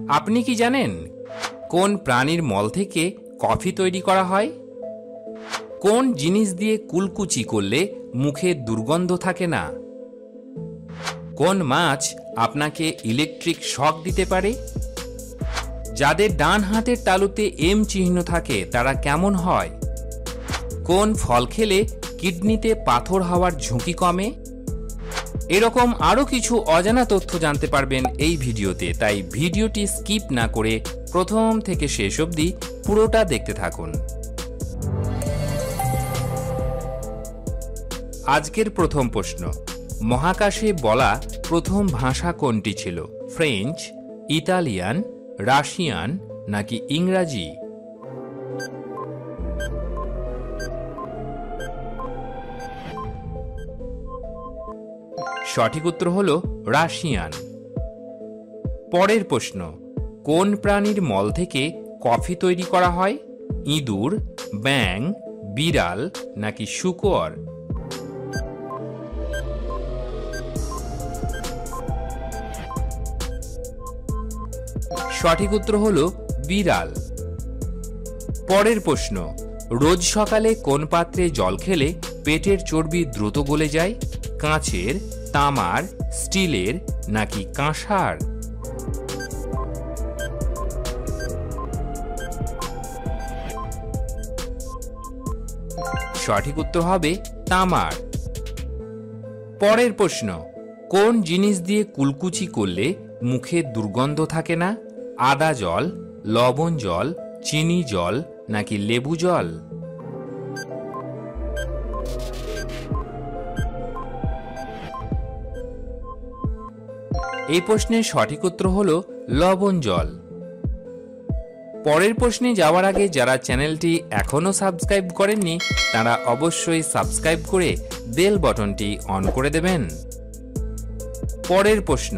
আপনি কি জানেন কোন প্রাণীর মল থেকে কফি তৈরি করা হয়? কোন জিনিস দিয়ে কুলকুচি করলে মুখে দুর্গন্ধ থাকে না? কোন মাছ আপনাকে ইলেকট্রিক শক দিতে পারে? যাদের ডান হাতের তালুতে এম চিহ্ন থাকে তারা কেমন হয়? কোন ফল খেলে কিডনিতে পাথর হওয়ার ঝুঁকি কমে? এরকম আরও কিছু অজানা তথ্য জানতে পারবেন এই ভিডিওতে, তাই ভিডিওটি স্কিপ না করে প্রথম থেকে শেষ অবধি পুরোটা দেখতে থাকুন। আজকের প্রথম প্রশ্ন, মহাকাশে বলা প্রথম ভাষা কোনটি ছিল? ফ্রেঞ্চ, ইতালিয়ান, রাশিয়ান নাকি ইংরাজি? সঠিক উত্তর হল রাশিয়ান। পরের প্রশ্ন, কোন প্রাণীর মল থেকে কফি তৈরি করা হয়? ইঁদুর, ব্যাঙ, বিড়াল নাকি শূকর? সঠিক উত্তর হল বিড়াল। পরের প্রশ্ন, রোজ সকালে কোন পাত্রে জল খেলে পেটের চর্বি দ্রুত গলে যায়? কাঁচের, তামার, স্টিলের নাকি কাঁসার? সঠিক উত্তর হবে তামার। পরের প্রশ্ন, কোন জিনিস দিয়ে কুলকুচি করলে মুখে দুর্গন্ধ থাকে না? আদা জল, লবণ জল, চিনি জল নাকি লেবু জল? এই প্রশ্নের সঠিক উত্তর হল লবণ জল। পরের প্রশ্নে যাওয়ার আগে যারা চ্যানেলটি এখনো সাবস্ক্রাইব করেননি তারা অবশ্যই সাবস্ক্রাইব করে বেল বাটনটি অন করে দেবেন। পরের প্রশ্ন,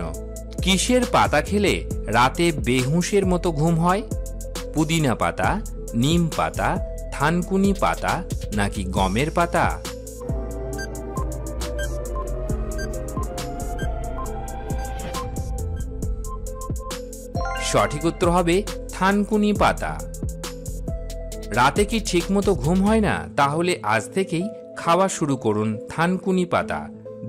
কিসের পাতা খেলে রাতে বেহুঁশের মতো ঘুম হয়? পুদিনা পাতা, নিম পাতা, থানকুনি পাতা নাকি গমের পাতা? সঠিক উত্তর হবে থানকুনি পাতা। রাতে কি ঠিকমতো ঘুম হয় না? তাহলে আজ থেকেই খাওয়া শুরু করুন থানকুনি পাতা,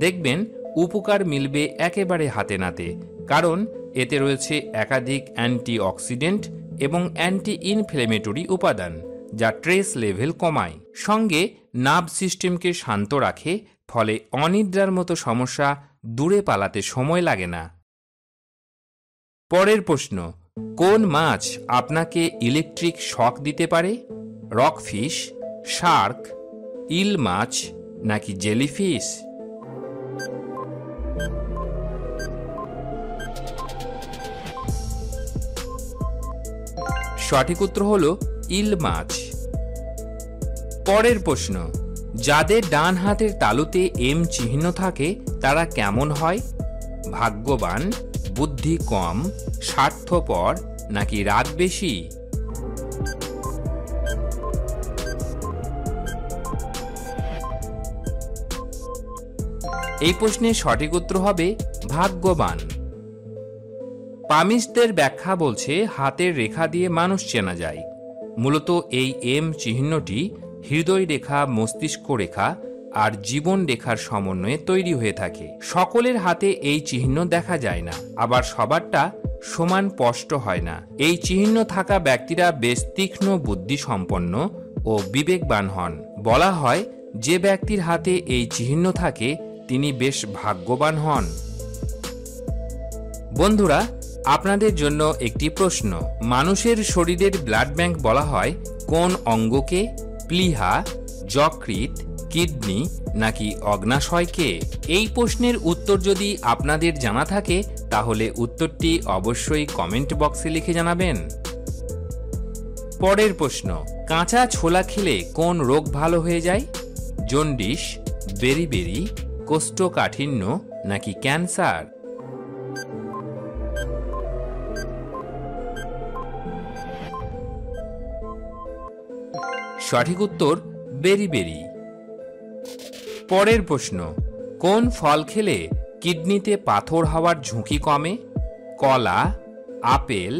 দেখবেন উপকার মিলবে একেবারে হাতে নাতে, কারণ এতে রয়েছে একাধিক অ্যান্টিঅক্সিডেন্ট এবং অ্যান্টি ইনফ্লেমেটরি উপাদান যা স্ট্রেস লেভেল কমায়, সঙ্গে নার্ভ সিস্টেমকে শান্ত রাখে, ফলে অনিদ্রার মতো সমস্যা দূরে পালাতে সময় লাগে না। পরের প্রশ্ন, কোন মাছ আপনাকে ইলেকট্রিক শক দিতে পারে? রকফিশ, শার্ক, ইল মাছ নাকি জেলিফিশ? সঠিক উত্তর হল ইল মাছ। পরের প্রশ্ন, যাদের ডান হাতের তালুতে এম চিহ্ন থাকে তারা কেমন হয়? ভাগ্যবান, বুদ্ধি কম, স্বার্থপর নাকি রাগ বেশি? এই প্রশ্নের সঠিক উত্তর হবে ভাগ্যবান। পামিস্টদের ব্যাখ্যা বলছে হাতের রেখা দিয়ে মানুষ চেনা যায়। মূলত এই এম চিহ্নটি হৃদয় রেখা, মস্তিষ্ক রেখা আর জীবন রেখার সমন্বয়ে তৈরি হয়ে থাকে। সকলের হাতে এই চিহ্ন দেখা যায় না, আবার সবারটা সমান স্পষ্ট হয় না। এই চিহ্ন থাকা ব্যক্তিরা বেশ তীক্ষ্ণ বুদ্ধি সম্পন্ন ও বিবেকবান হন। বলা হয় যে ব্যক্তির হাতে এই চিহ্ন থাকে তিনি বেশ ভাগ্যবান হন। বন্ধুরা, আপনাদের জন্য একটি প্রশ্ন, মানুষের শরীরের ব্লাড ব্যাংক বলা হয় কোন অঙ্গকে? প্লীহা, যকৃৎ, কিডনি নাকি অগ্নাশয়কে? এই প্রশ্নের উত্তর যদি আপনাদের জানা থাকে তাহলে উত্তরটি অবশ্যই কমেন্ট বক্সে লিখে জানাবেন। পরের প্রশ্ন, কাঁচা ছোলা খেলে কোন রোগ ভালো হয়ে যায়? জন্ডিস, বেরিবেরি, কোষ্ঠকাঠিন্য নাকি ক্যান্সার? সঠিক উত্তর বেরিবেরি। পরের প্রশ্ন, কোন ফল খেলে কিডনিতে পাথর হওয়ার ঝুঁকি কমে? কলা, আপেল,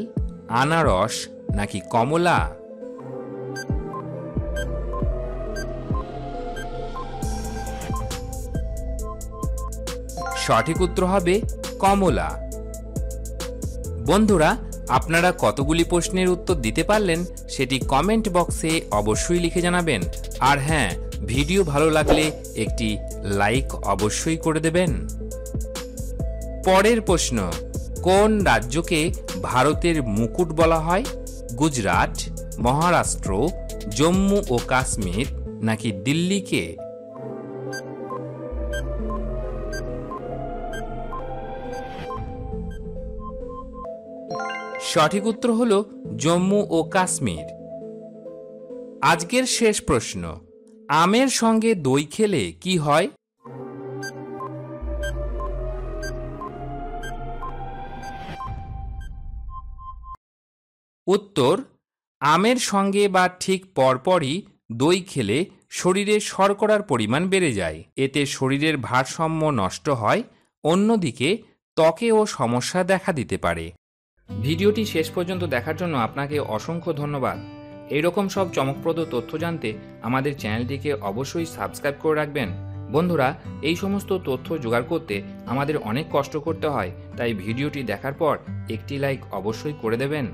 আনারস নাকি কমলা? সঠিক উত্তর হবে কমলা। বন্ধুরা, আপনারা কতগুলি প্রশ্নের উত্তর দিতে পারলেন সেটি কমেন্ট বক্সে অবশ্যই লিখে জানাবেন। আর হ্যাঁ, ভিডিও ভালো লাগলে একটি লাইক অবশ্যই করে দেবেন। পরের প্রশ্ন, কোন রাজ্যকে ভারতের মুকুট বলা হয়? গুজরাট, মহারাষ্ট্র, জম্মু ও কাশ্মীর নাকি দিল্লিকে? সঠিক উত্তর হলো জম্মু ও কাশ্মীর। আজকের শেষ প্রশ্ন, আমের সঙ্গে দই খেলে কি হয়? উত্তর, আমের সঙ্গে বা ঠিক পরপরই দই খেলে শরীরে শর্করার পরিমাণ বেড়ে যায়। এতে শরীরের ভারসাম্য নষ্ট হয়, অন্যদিকে ত্বকেও সমস্যা দেখা দিতে পারে। ভিডিওটি শেষ পর্যন্ত দেখার জন্য আপনাকে অসংখ্য ধন্যবাদ। এইরকম সব চমকপ্রদ তথ্য জানতে আমাদের চ্যানেলটিকে অবশ্যই সাবস্ক্রাইব করে রাখবেন। বন্ধুরা, এই সমস্ত তথ্য জোগাড় করতে আমাদের অনেক কষ্ট করতে হয়, তাই ভিডিওটি দেখার পর একটি লাইক অবশ্যই করে দেবেন।